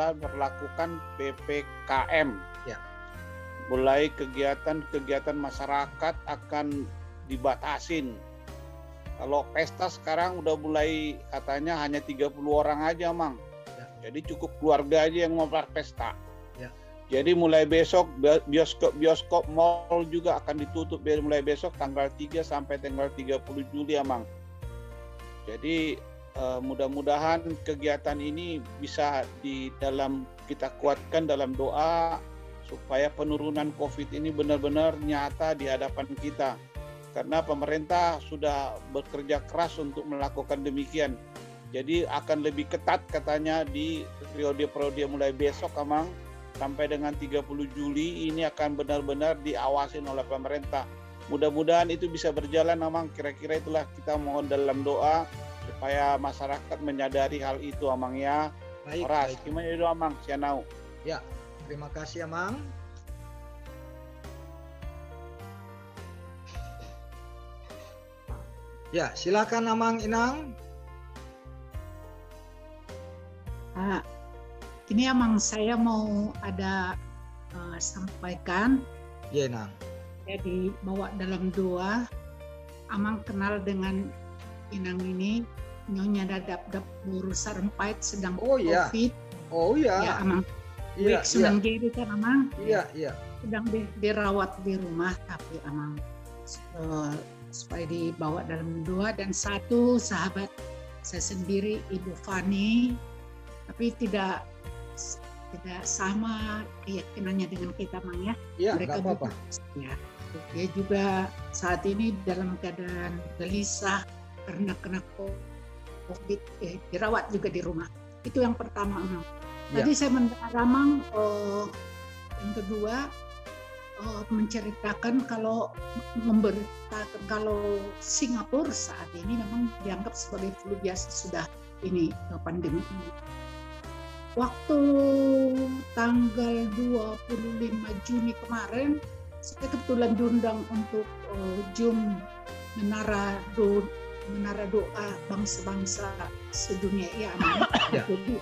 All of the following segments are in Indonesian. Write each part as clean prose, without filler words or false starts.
sudah berlakukan PPKM. Ya. Mulai kegiatan-kegiatan masyarakat akan dibatasin. Kalau pesta sekarang udah mulai katanya hanya 30 orang aja, Mang. Ya. Jadi cukup keluarga aja yang mau pesta. Ya. Jadi mulai besok bioskop mall juga akan ditutup mulai besok tanggal 3 sampai tanggal 30 Juli ya, Mang. Jadi mudah-mudahan kegiatan ini bisa kita kuatkan dalam doa supaya penurunan COVID ini benar-benar nyata di hadapan kita. Karena pemerintah sudah bekerja keras untuk melakukan demikian. Jadi akan lebih ketat katanya di periode-periode mulai besok, Amang, sampai dengan 30 Juli ini akan benar-benar diawasin oleh pemerintah. Mudah-mudahan itu bisa berjalan, Amang. Kira-kira itulah kita mohon dalam doa supaya masyarakat menyadari hal itu, Amang ya. Ras, gimana itu, Amang? Sianau. Ya, terima kasih, Amang. Ya, silakan Amang Inang. Ini Amang, saya mau ada sampaikan. Ya, Inang. Jadi bawa dalam doa. Amang kenal dengan Inang ini, Nyonya Dadap Buru Sarumpait sedang COVID. Oh iya. Ya, Amang. Iya, sedang jadi kan, Amang. Iya. Sedang dirawat di rumah, tapi Amang supaya dibawa dalam doa. Dan satu sahabat saya sendiri, Ibu Fani, tapi tidak sama keyakinannya dengan kita, Mang ya. Iya, mereka nggak apa-apa. Ya, dia juga saat ini dalam keadaan gelisah karena kena COVID, dirawat juga di rumah. Itu yang pertama, Mang. Tadi saya mendengar Mang, yang kedua menceritakan kalau memberitakan kalau Singapura saat ini memang dianggap sebagai flu biasa sudah ini pandemi ini. Waktu tanggal 25 Juni kemarin, saya kebetulan diundang untuk Zoom menara doa bangsa-bangsa sedunia ya, jadi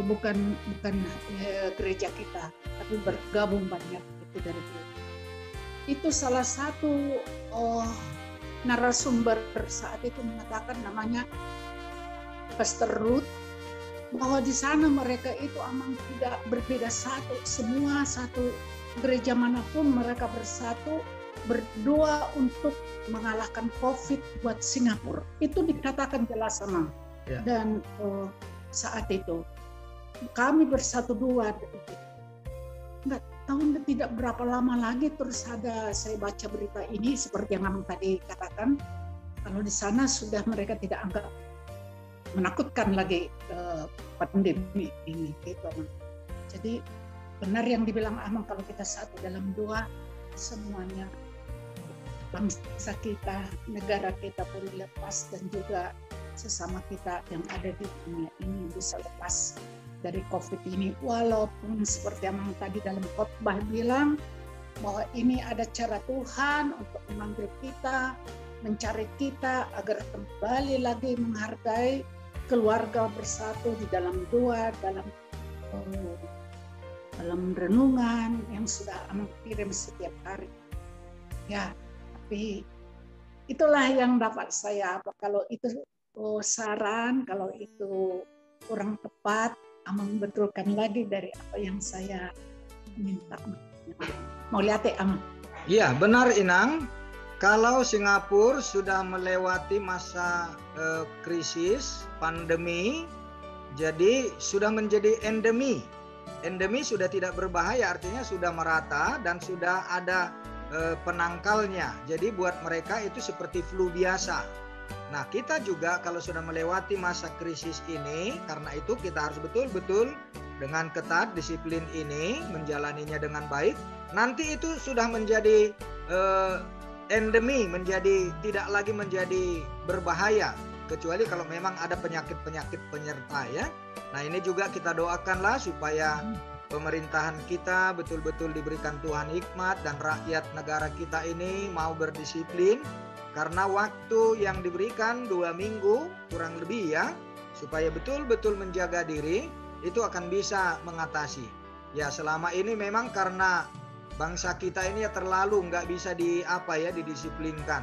bukan gereja kita, tapi bergabung banyak itu dari gereja. Itu salah satu narasumber saat itu mengatakan, namanya Pastor Ruth, bahwa di sana mereka itu Amang tidak berbeda satu, semua satu gereja manapun mereka bersatu berdoa untuk mengalahkan COVID buat Singapura. Itu dikatakan jelas, Amang. Ya. Dan saat itu kami bersatu dua. Nggak tahu tidak berapa lama lagi terus saya baca berita ini seperti yang Amang tadi katakan, kalau di sana sudah mereka tidak anggap menakutkan lagi pandemi ini gitu, Amang. Jadi benar yang dibilang Amang, kalau kita satu dalam doa, semuanya bangsa kita, negara kita boleh lepas, dan juga sesama kita yang ada di dunia ini bisa lepas dari COVID ini. Walaupun seperti Amang tadi dalam khotbah bilang bahwa ini ada cara Tuhan untuk memanggil kita, mencari kita agar kembali lagi menghargai keluarga bersatu di dalam doa, dalam renungan yang sudah Amang kirim setiap hari. Ya, tapi itulah yang dapat saya. Kalau itu saran, kalau itu kurang tepat, Amang betulkan lagi dari apa yang saya minta. Mau lihat ya, Amang? Iya, benar Inang. Kalau Singapura sudah melewati masa krisis pandemi, jadi sudah menjadi endemi. Endemi sudah tidak berbahaya, artinya sudah merata dan sudah ada penangkalnya. Jadi buat mereka itu seperti flu biasa. Nah, kita juga kalau sudah melewati masa krisis ini, karena itu kita harus betul-betul dengan ketat disiplin ini, menjalaninya dengan baik. Nanti itu sudah menjadi endemi, menjadi tidak lagi menjadi berbahaya, kecuali kalau memang ada penyakit-penyakit penyerta ya. Nah, ini juga kita doakanlah supaya pemerintahan kita betul-betul diberikan Tuhan hikmat dan rakyat negara kita ini mau berdisiplin, karena waktu yang diberikan 2 minggu kurang lebih ya, supaya betul-betul menjaga diri itu akan bisa mengatasi. Ya, selama ini memang karena bangsa kita ini ya terlalu nggak bisa didisiplinkan.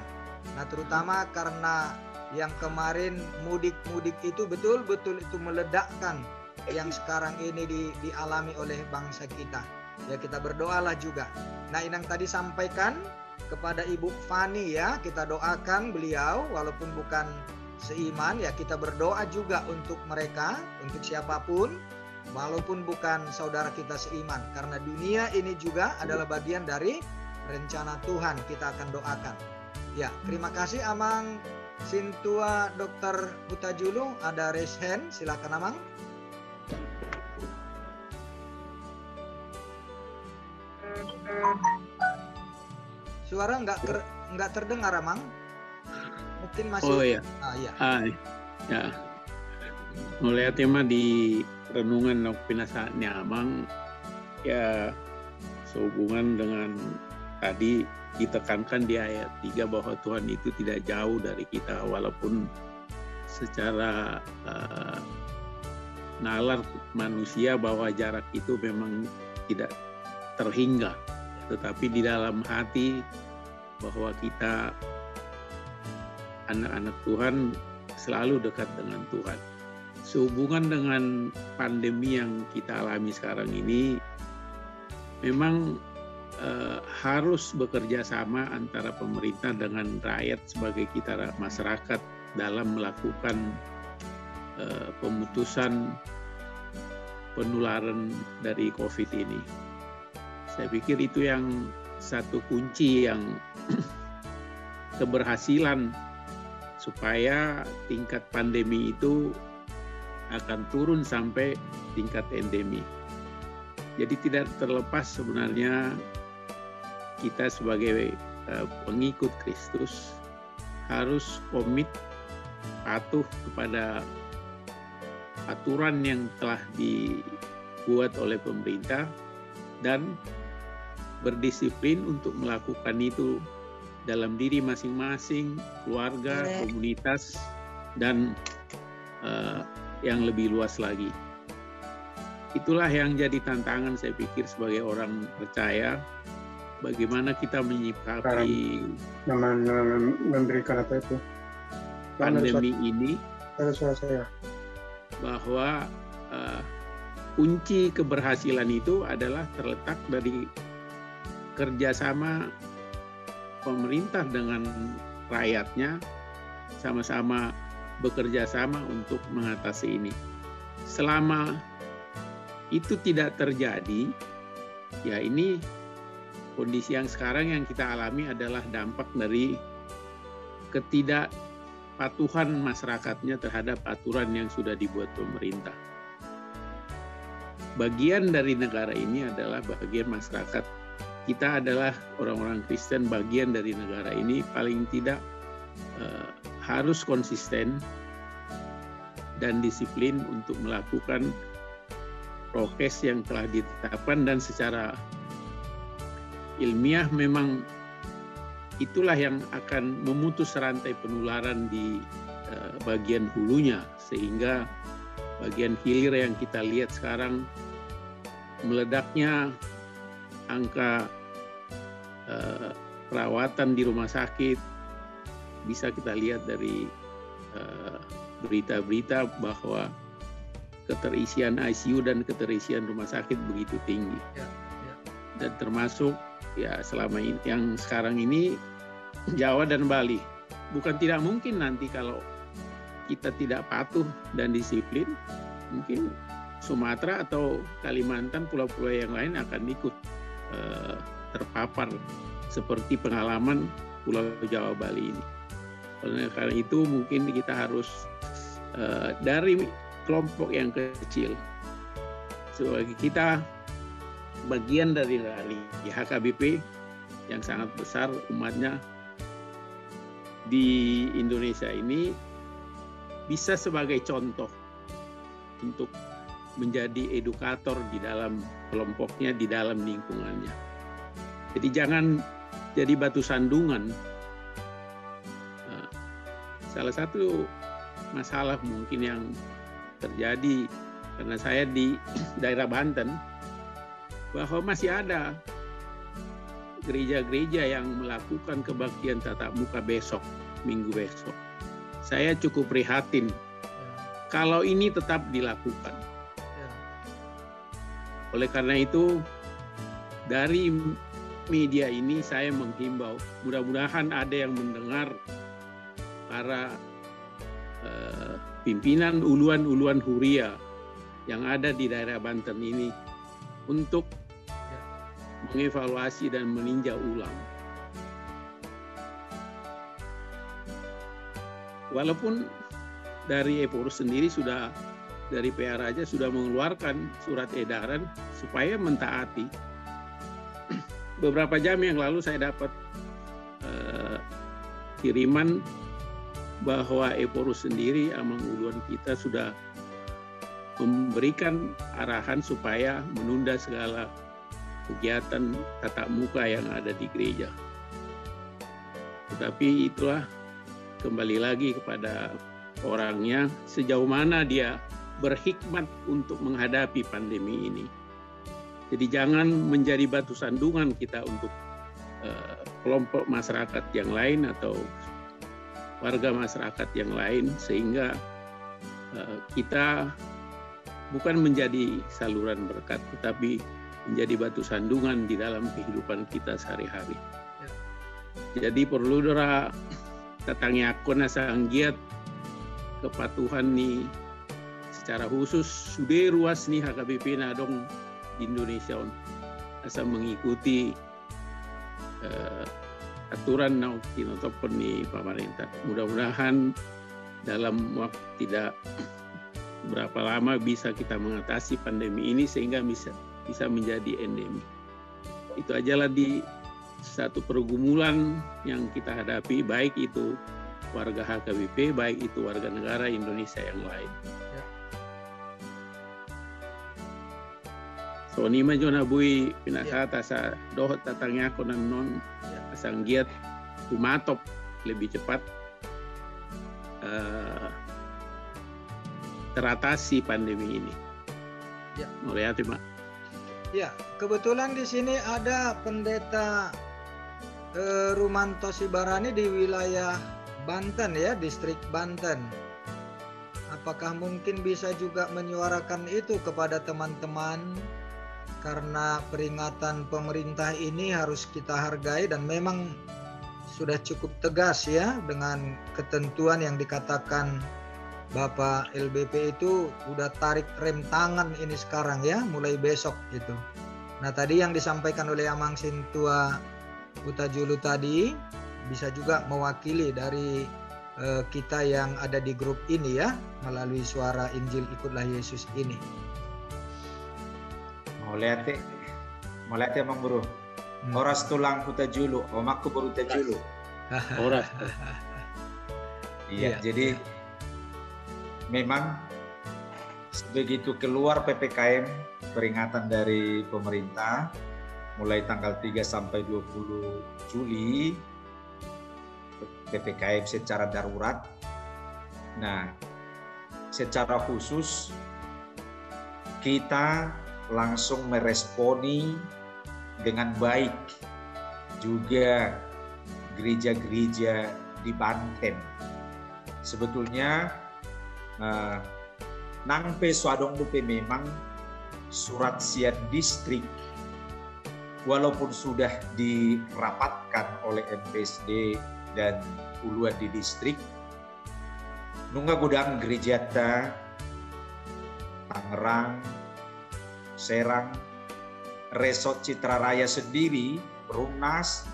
Nah, terutama karena yang kemarin mudik-mudik itu betul-betul itu meledakkan yang sekarang ini dialami oleh bangsa kita. Ya, kita berdoalah juga. Nah, Inang tadi sampaikan kepada Ibu Fani ya, kita doakan beliau walaupun bukan seiman ya, kita berdoa juga untuk mereka, untuk siapapun walaupun bukan saudara kita seiman, karena dunia ini juga adalah bagian dari rencana Tuhan, kita akan doakan. Ya, terima kasih Amang Sintua Dr. Huta-Julu, ada raise hand, silakan Amang. Suara nggak terdengar, Amang. Mungkin masih. Oh ya. Iya. Ya. Melihat tema di renungan saatnya Amang, ya sehubungan dengan tadi ditekankan di ayat 3 bahwa Tuhan itu tidak jauh dari kita, walaupun secara nalar manusia bahwa jarak itu memang tidak terhingga. Tetapi di dalam hati bahwa kita anak-anak Tuhan selalu dekat dengan Tuhan. Sehubungan dengan pandemi yang kita alami sekarang ini, memang harus bekerja sama antara pemerintah dengan rakyat sebagai kita masyarakat dalam melakukan pemutusan penularan dari COVID ini. Saya pikir itu yang satu kunci yang keberhasilan supaya tingkat pandemi itu akan turun sampai tingkat endemi. Jadi tidak terlepas sebenarnya kita sebagai pengikut Kristus harus komit patuh kepada aturan yang telah dibuat oleh pemerintah dan berdisiplin untuk melakukan itu dalam diri masing-masing, keluarga, komunitas, dan yang lebih luas lagi. Itulah yang jadi tantangan saya pikir sebagai orang percaya, bagaimana kita menyikapi memberikan apa itu pandemi ini, bahwa kunci keberhasilan itu adalah terletak dari kerjasama pemerintah dengan rakyatnya, sama-sama bekerja sama untuk mengatasi ini. Selama itu tidak terjadi, ya ini kondisi yang sekarang yang kita alami adalah dampak dari ketidakpatuhan masyarakatnya terhadap aturan yang sudah dibuat pemerintah. Bagian dari negara ini adalah bagian masyarakat. Kita adalah orang-orang Kristen, bagian dari negara ini, paling tidak harus konsisten dan disiplin untuk melakukan prokes yang telah ditetapkan, dan secara ilmiah memang itulah yang akan memutus rantai penularan di bagian hulunya, sehingga bagian hilir yang kita lihat sekarang meledaknya angka perawatan di rumah sakit, bisa kita lihat dari berita-berita bahwa keterisian ICU dan keterisian rumah sakit begitu tinggi. Dan termasuk ya selama ini, yang sekarang ini Jawa dan Bali. Bukan tidak mungkin nanti kalau kita tidak patuh dan disiplin, mungkin Sumatera atau Kalimantan, pulau-pulau yang lain akan ikut terpapar seperti pengalaman Pulau Jawa Bali ini. Oleh karena itu mungkin kita harus dari kelompok yang kecil, sebagai kita bagian dari HKBP yang sangat besar umatnya di Indonesia ini, bisa sebagai contoh untuk menjadi edukator di dalam kelompoknya, di dalam lingkungannya. Jadi jangan jadi batu sandungan. Salah satu masalah mungkin yang terjadi karena saya di daerah Banten, bahwa masih ada gereja-gereja yang melakukan kebaktian tatap muka besok, minggu besok. Saya cukup prihatin kalau ini tetap dilakukan. Oleh karena itu, dari media ini saya menghimbau, mudah-mudahan ada yang mendengar para pimpinan uluan-uluan Huria yang ada di daerah Banten ini untuk mengevaluasi dan meninjau ulang. Walaupun dari Eporus sendiri sudah, dari PR aja sudah mengeluarkan surat edaran supaya mentaati. Beberapa jam yang lalu saya dapat kiriman bahwa Eporus sendiri, Amang Uluan kita sudah memberikan arahan supaya menunda segala kegiatan tatap muka yang ada di gereja. Tetapi itulah kembali lagi kepada orangnya, sejauh mana dia berhikmat untuk menghadapi pandemi ini. Jadi jangan menjadi batu sandungan kita untuk kelompok masyarakat yang lain atau warga masyarakat yang lain, sehingga kita bukan menjadi saluran berkat, tetapi menjadi batu sandungan di dalam kehidupan kita sehari-hari. Jadi perlu dora tatangnya akona sanggiat kepatuhan nih secara khusus sudah ruas nih HKBP nadong di Indonesia asal mengikuti aturan naukin ataupun nih pemerintah. Mudah-mudahan dalam waktu tidak berapa lama bisa kita mengatasi pandemi ini sehingga bisa menjadi endemi. Itu ajalah di satu pergumulan yang kita hadapi, baik itu warga HKBP, baik itu warga negara Indonesia yang lain. So ni mah jona bui pinasata sa dohot tatangnya ko non asang giat kumatop lebih cepat teratasi pandemi ini. Ya. Melihat, Mak. Ya, kebetulan di sini ada pendeta Rumanto Sibarani di wilayah Banten ya, distrik Banten. Apakah mungkin bisa juga menyuarakan itu kepada teman-teman? Karena peringatan pemerintah ini harus kita hargai dan memang sudah cukup tegas ya dengan ketentuan yang dikatakan Bapak LBP itu udah tarik rem tangan ini sekarang ya, mulai besok gitu. Nah tadi yang disampaikan oleh Amang Sintua Huta-Julu tadi bisa juga mewakili dari kita yang ada di grup ini ya, melalui suara Injil Ikutlah Yesus ini. Mau lihat Amang Bro. Oras tulang Huta-Julu, omakku baru Huta-Julu. Oras. Iya, jadi memang begitu keluar PPKM peringatan dari pemerintah mulai tanggal 3 sampai 20 Juli PPKM secara darurat. Nah, secara khusus kita langsung meresponi dengan baik juga gereja-gereja di Banten. Sebetulnya nang pe suadong lupe memang surat siar distrik walaupun sudah dirapatkan oleh MPSD dan uluan di distrik nungga gudang gereja ta Tangerang, Serang, Resort Citra Raya sendiri, Perumnas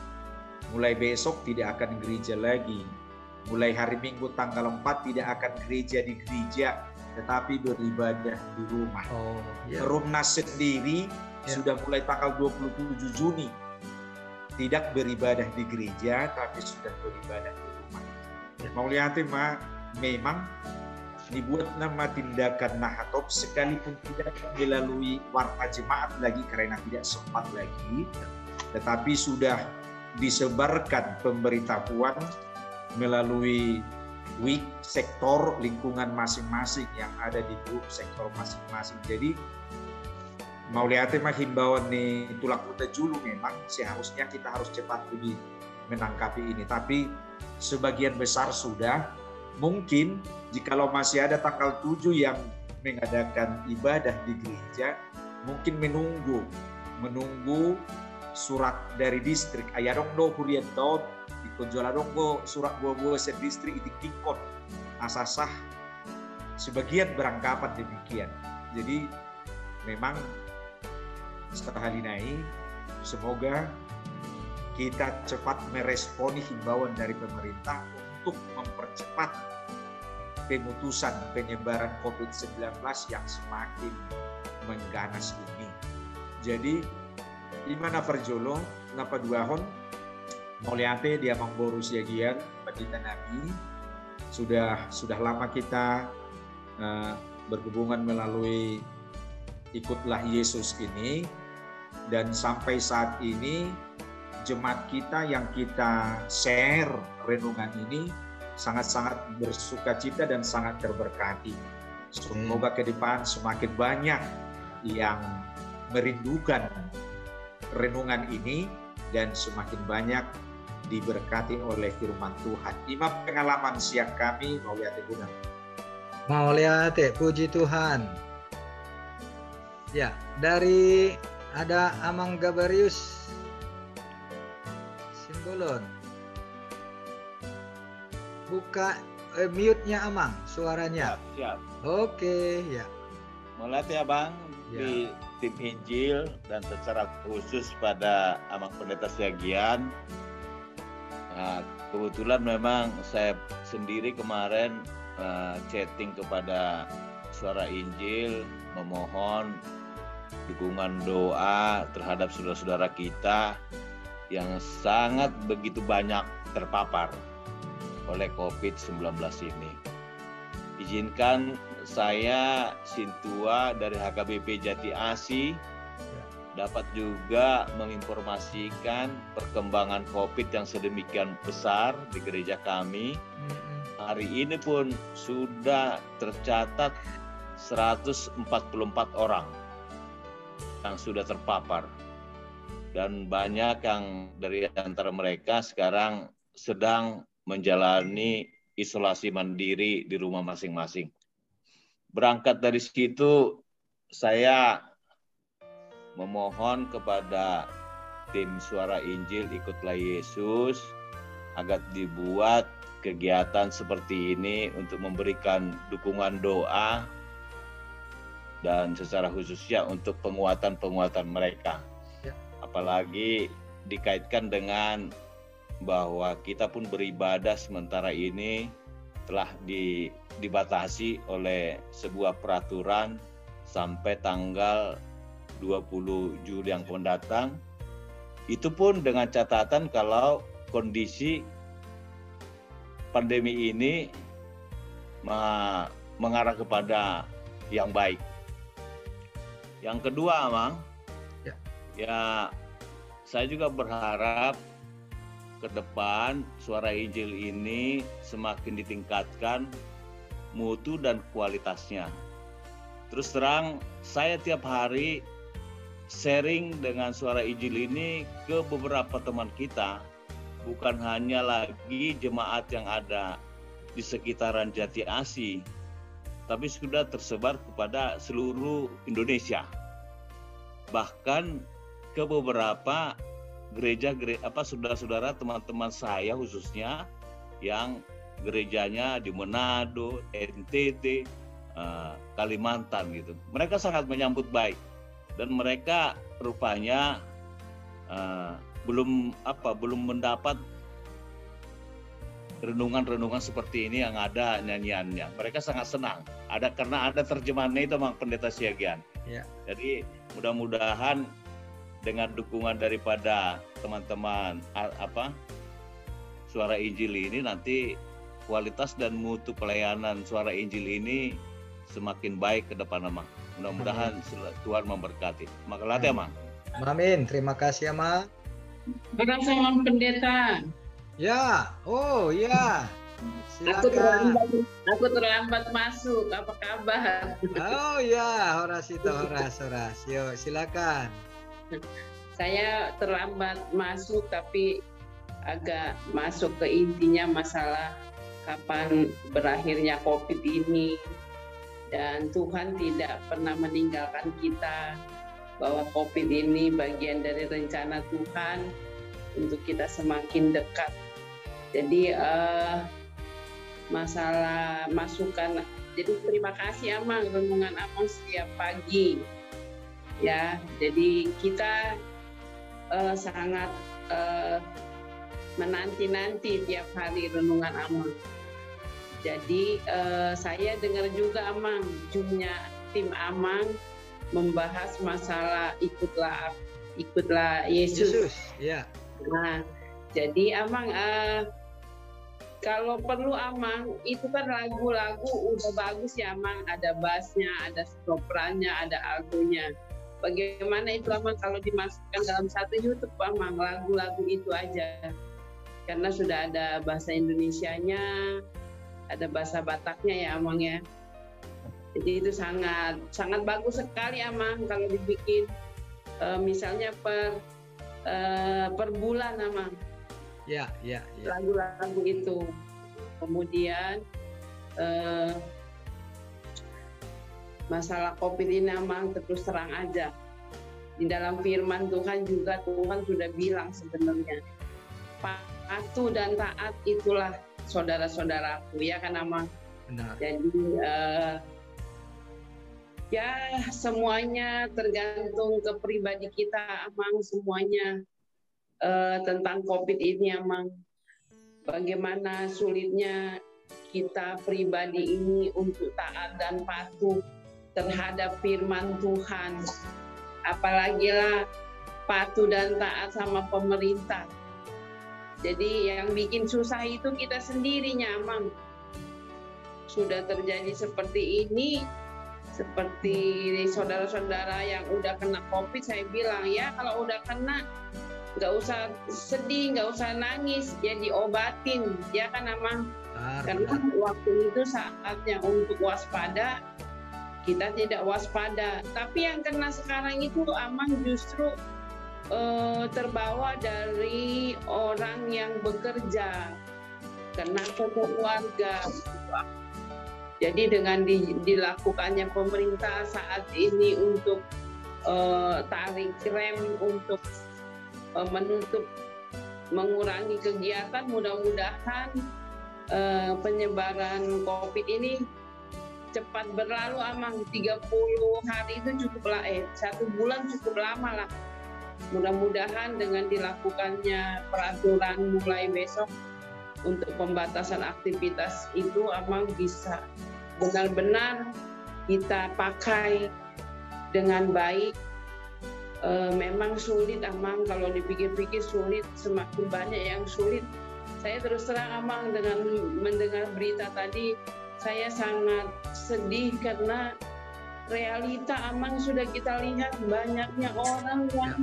mulai besok tidak akan gereja lagi. Mulai hari Minggu tanggal 4 tidak akan gereja di gereja, tetapi beribadah di rumah. Perumnas sendiri sudah mulai tanggal 27 Juni tidak beribadah di gereja, tapi sudah beribadah di rumah. Mau lihat memang dibuat nama tindakan nahatop sekalipun tidak melalui warta jemaat lagi karena tidak sempat lagi, tetapi sudah disebarkan pemberitahuan melalui weak sektor lingkungan masing-masing yang ada di grup sektor masing-masing. Jadi mau lihat mah himbauan nih tulak kuta julu, memang seharusnya kita harus cepat lebih menangkapi ini. Tapi sebagian besar sudah. Mungkin jikalau masih ada tanggal 7 yang mengadakan ibadah di gereja, mungkin menunggu surat dari distrik. Ayadong do kurian do dikonjoladong go surat buah set distrik itik-tikon asasah sebagian beranggapan demikian. Jadi memang setelah ini semoga kita cepat meresponi himbauan dari pemerintah untuk mempercepat pemutusan penyebaran COVID-19 yang semakin mengganas ini. Jadi Imana Verjolo napa duahon moliate dia mangboru siagian pendeta Nabi sudah lama kita berhubungan melalui Ikutlah Yesus ini, dan sampai saat ini jemaat kita yang kita share renungan ini sangat-sangat bersukacita dan sangat terberkati. Semoga ke depan semakin banyak yang merindukan renungan ini dan semakin banyak diberkati oleh firman Tuhan. Ini pengalaman siang kami, mau lihat guna. Mau lihat, puji Tuhan. Ya, dari ada Amang Gabarius Simbolon. Buka mute-nya Amang, suaranya. Siap. Oke, ya. Mulai ya Bang, Ya. di tim Injil dan secara khusus pada Amang Pendeta Siagian. Nah, kebetulan memang saya sendiri kemarin chatting kepada Suara Injil, memohon dukungan doa terhadap saudara-saudara kita yang sangat begitu banyak terpapar oleh COVID-19 ini. Izinkan saya Sintua dari HKBP Jati Asi dapat juga menginformasikan perkembangan COVID yang sedemikian besar di gereja kami. Hari ini pun sudah tercatat 144 orang yang sudah terpapar. Dan banyak yang dari antara mereka sekarang sedang menjalani isolasi mandiri di rumah masing-masing. Berangkat dari situ, saya memohon kepada tim Suara Injil Ikutlah Yesus agar dibuat kegiatan seperti ini untuk memberikan dukungan doa dan secara khususnya untuk penguatan mereka. Apalagi dikaitkan dengan bahwa kita pun beribadah sementara ini telah dibatasi oleh sebuah peraturan sampai tanggal 20 Juli yang akan datang. Itu pun dengan catatan kalau kondisi pandemi ini mengarah kepada yang baik. Yang kedua, Mang, ya saya juga berharap ke depan Suara Injil ini semakin ditingkatkan mutu dan kualitasnya. Terus terang, saya tiap hari sharing dengan Suara Injil ini ke beberapa teman kita, bukan hanya lagi jemaat yang ada di sekitaran Jati Asi, tapi sudah tersebar kepada seluruh Indonesia. Bahkan ke beberapa gereja saudara-saudara teman-teman saya khususnya yang gerejanya di Manado, NTT, Kalimantan gitu. Mereka sangat menyambut baik dan mereka rupanya belum mendapat renungan-renungan seperti ini yang ada nyanyiannya. Mereka sangat senang. Karena ada terjemahannya itu Mang Pendeta Siagian. Ya. Jadi mudah-mudahan dengan dukungan daripada teman-teman Suara Injil ini nanti kualitas dan mutu pelayanan Suara Injil ini semakin baik ke depan, Mang. Mudah-mudahan Tuhan memberkati. Makasih ya, Mang. Amin. Terima kasih, Mang. Terima kasih, Mang Pendeta. Ya, oh ya. Silakan. Aku terlambat masuk. Apa kabar? Oh ya, Horas. Yuk, silakan. Saya terlambat masuk, tapi agak masuk ke intinya masalah kapan berakhirnya COVID ini. Dan Tuhan tidak pernah meninggalkan kita, bahwa COVID ini bagian dari rencana Tuhan untuk kita semakin dekat. Jadi masalah masukan, jadi terima kasih Amang, renungan Amang setiap pagi ya. Jadi kita sangat menanti-nanti tiap hari renungan Amang. Jadi saya dengar juga Amang, Zoom-nya tim Amang membahas masalah ikutlah Yesus. Ya. Nah, jadi Amang kalau perlu Amang, itu kan lagu-lagu udah bagus ya Amang, ada bassnya, ada sopranya, ada altonya. Bagaimana itu Amang kalau dimasukkan dalam satu YouTube Amang, lagu-lagu itu aja. Karena sudah ada bahasa Indonesianya, ada bahasa Bataknya ya Amang ya. Jadi itu sangat bagus sekali Amang kalau dibikin misalnya per bulan Amang. Ya. Lagu-lagu itu. Kemudian masalah COVID ini Amang terus terang aja. Di dalam firman Tuhan juga Tuhan sudah bilang sebenarnya, patuh dan taat itulah saudara-saudaraku, ya kan Amang? Benar. Jadi ya semuanya tergantung ke pribadi kita Amang, semuanya tentang COVID ini Amang. Bagaimana sulitnya kita pribadi ini untuk taat dan patuh terhadap firman Tuhan. Apalagi lah patuh dan taat sama pemerintah. Jadi yang bikin susah itu kita sendirinya Amang. Sudah terjadi seperti ini, seperti saudara-saudara yang udah kena COVID, saya bilang ya kalau udah kena nggak usah sedih, nggak usah nangis, ya diobatin, ya kan Amang? Karena waktu itu saatnya untuk waspada, kita tidak waspada. Tapi yang kena sekarang itu Amang justru terbawa dari orang yang bekerja, kena ke keluarga. Jadi dengan dilakukannya pemerintah saat ini untuk tarik rem untuk menutup, mengurangi kegiatan, mudah-mudahan penyebaran COVID ini cepat berlalu Amang. 30 hari itu cukup lah, 1 bulan cukup lama lah. Mudah-mudahan dengan dilakukannya peraturan mulai besok untuk pembatasan aktivitas itu Amang bisa benar-benar kita pakai dengan baik. Memang sulit Amang, kalau dipikir-pikir sulit, semakin banyak yang sulit. Saya terus terang Amang, dengan mendengar berita tadi saya sangat sedih karena realita Amang sudah kita lihat, banyaknya orang yang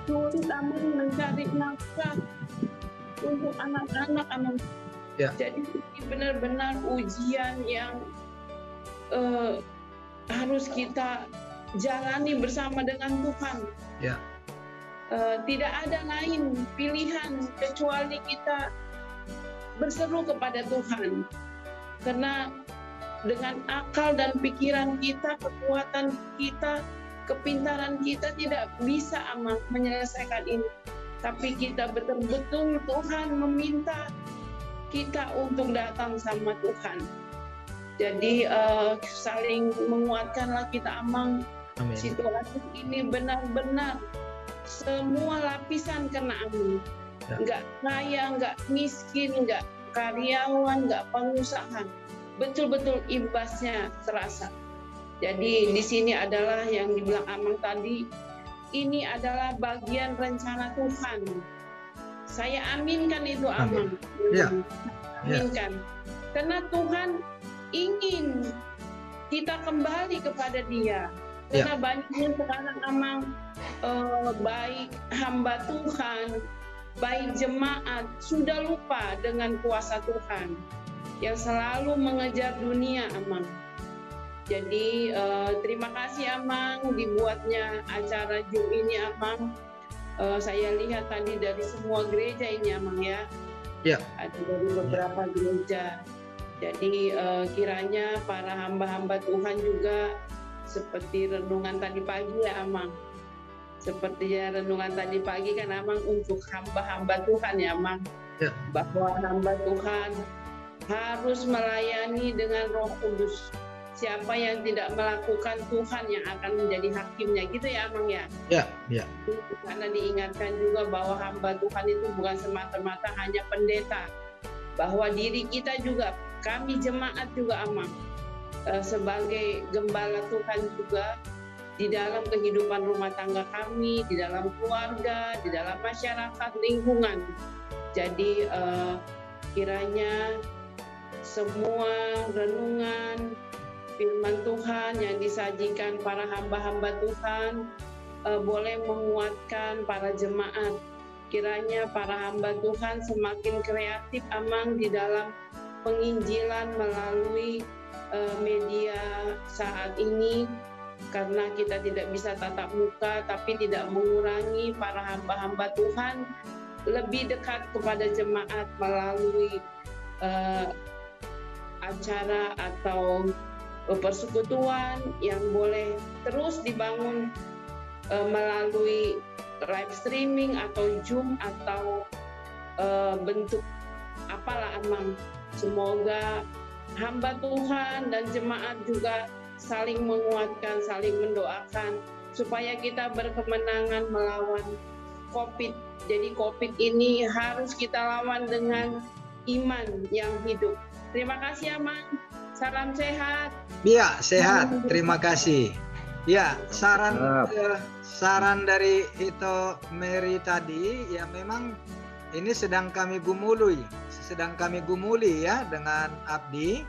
sulit Amang mencari nafkah untuk anak-anak Amang. Ya. Jadi benar-benar ujian yang harus kita jalani bersama dengan Tuhan. Ya. Tidak ada lain pilihan kecuali kita berseru kepada Tuhan. Karena dengan akal dan pikiran kita, kekuatan kita, kepintaran kita tidak bisa Amang menyelesaikan ini. Tapi kita betul-betul Tuhan meminta kita untuk datang sama Tuhan. Jadi saling menguatkanlah kita Amang. Amin. Situasi ini benar-benar semua lapisan kena Amang. Ya. Nggak kaya, nggak miskin, nggak karyawan, nggak pengusaha. Betul-betul imbasnya terasa. Jadi di sini adalah yang dibilang Amang tadi, ini adalah bagian rencana Tuhan. Saya aminkan itu Amang. Ya. Aminkan. Karena Tuhan ingin kita kembali kepada Dia. Karena banyaknya sekarang Amang baik hamba Tuhan, baik jemaat sudah lupa dengan kuasa Tuhan. yang selalu mengejar dunia, Amang. Jadi terima kasih Amang dibuatnya acara Zoom ini, Amang. Saya lihat tadi dari semua gereja ini, Amang ya. Ya. Ada dari beberapa gereja. Jadi kiranya para hamba-hamba Tuhan juga seperti renungan tadi pagi ya, Amang. Seperti renungan tadi pagi kan, Amang, untuk hamba-hamba Tuhan ya, Amang. Ya. Bahwa hamba Tuhan harus melayani dengan Roh Kudus. Siapa yang tidak melakukan, Tuhan yang akan menjadi hakimnya, gitu ya, Amang ya. Ya, ya. Karena diingatkan juga bahwa hamba Tuhan itu bukan semata-mata hanya pendeta, bahwa diri kita juga, kami jemaat juga, Amang, sebagai gembala Tuhan juga di dalam kehidupan rumah tangga kami, di dalam keluarga, di dalam masyarakat, lingkungan. Jadi kiranya semua renungan firman Tuhan yang disajikan para hamba-hamba Tuhan boleh menguatkan para jemaat. Kiranya para hamba Tuhan semakin kreatif, Amang, di dalam penginjilan melalui media saat ini, karena kita tidak bisa tatap muka, tapi tidak mengurangi para hamba-hamba Tuhan lebih dekat kepada jemaat melalui acara atau persekutuan yang boleh terus dibangun melalui live streaming atau Zoom atau bentuk apalah, Amang. Semoga hamba Tuhan dan jemaat juga saling menguatkan, saling mendoakan supaya kita berkemenangan melawan COVID. Jadi COVID ini harus kita lawan dengan iman yang hidup. Terima kasih, Amang. Salam sehat. Iya, sehat. Terima kasih. Ya, saran dari itu Mary tadi, ya memang ini sedang kami gumuli ya dengan Abdi.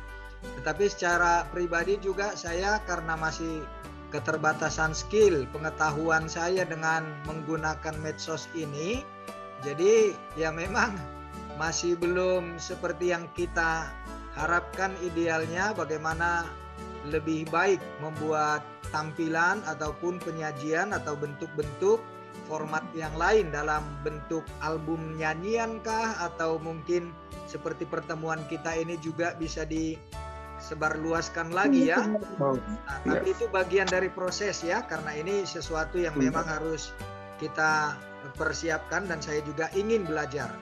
Tetapi secara pribadi juga saya, karena masih keterbatasan skill pengetahuan saya dengan menggunakan medsos ini, jadi ya memang masih belum seperti yang kita harapkan idealnya, bagaimana lebih baik membuat tampilan ataupun penyajian atau bentuk-bentuk format yang lain dalam bentuk album nyanyian kah, atau mungkin seperti pertemuan kita ini juga bisa disebarluaskan lagi ya. Nah, tapi itu bagian dari proses ya, karena ini sesuatu yang memang harus kita persiapkan dan saya juga ingin belajar.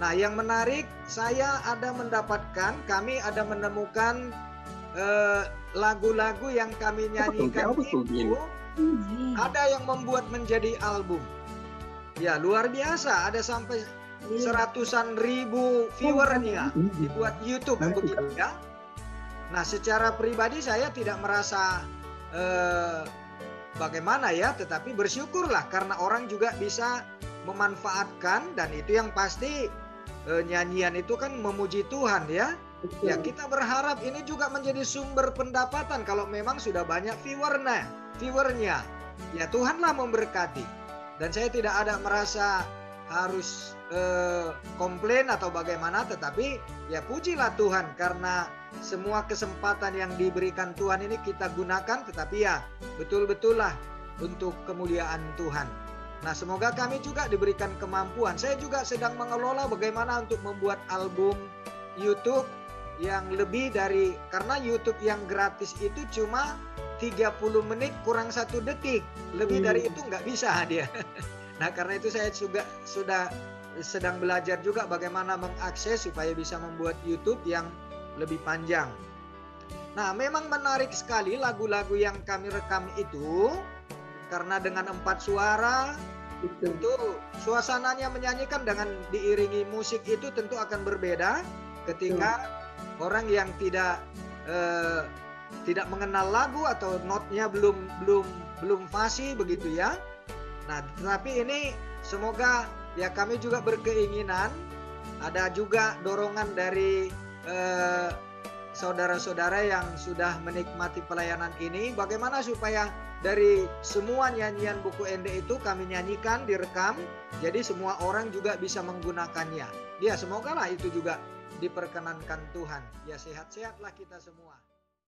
Nah, yang menarik, kami ada menemukan lagu-lagu yang kami nyanyikan itu ada yang membuat menjadi album. Ya, luar biasa, ada sampai seratusan ribu viewernya dibuat YouTube begitu ya. Nah, secara pribadi saya tidak merasa bagaimana ya, tetapi bersyukurlah karena orang juga bisa memanfaatkan, dan itu yang pasti. Nyanyian itu kan memuji Tuhan ya. Ya, kita berharap ini juga menjadi sumber pendapatan kalau memang sudah banyak viewernya. Ya, Tuhanlah memberkati. Dan saya tidak ada merasa harus komplain atau bagaimana, tetapi ya pujilah Tuhan karena semua kesempatan yang diberikan Tuhan ini kita gunakan, tetapi ya betul-betul lah untuk kemuliaan Tuhan. Nah, semoga kami juga diberikan kemampuan. Saya juga sedang mengelola bagaimana untuk membuat album YouTube yang lebih dari, karena YouTube yang gratis itu cuma 30 menit kurang 1 detik. Lebih dari itu nggak bisa dia. Nah, karena itu saya juga sudah sedang belajar juga bagaimana mengakses supaya bisa membuat YouTube yang lebih panjang. Nah, memang menarik sekali lagu-lagu yang kami rekam itu. Karena dengan 4 suara, tentu suasananya menyanyikan dengan diiringi musik itu tentu akan berbeda ketika orang yang tidak mengenal lagu atau notnya belum fasih begitu ya. Nah, tetapi ini semoga ya kami juga berkeinginan, ada juga dorongan dari saudara-saudara yang sudah menikmati pelayanan ini, bagaimana supaya dari semua nyanyian buku Ende itu kami nyanyikan, direkam, jadi semua orang juga bisa menggunakannya. Ya, semoga lah itu juga diperkenankan Tuhan. Ya sehat-sehatlah kita semua.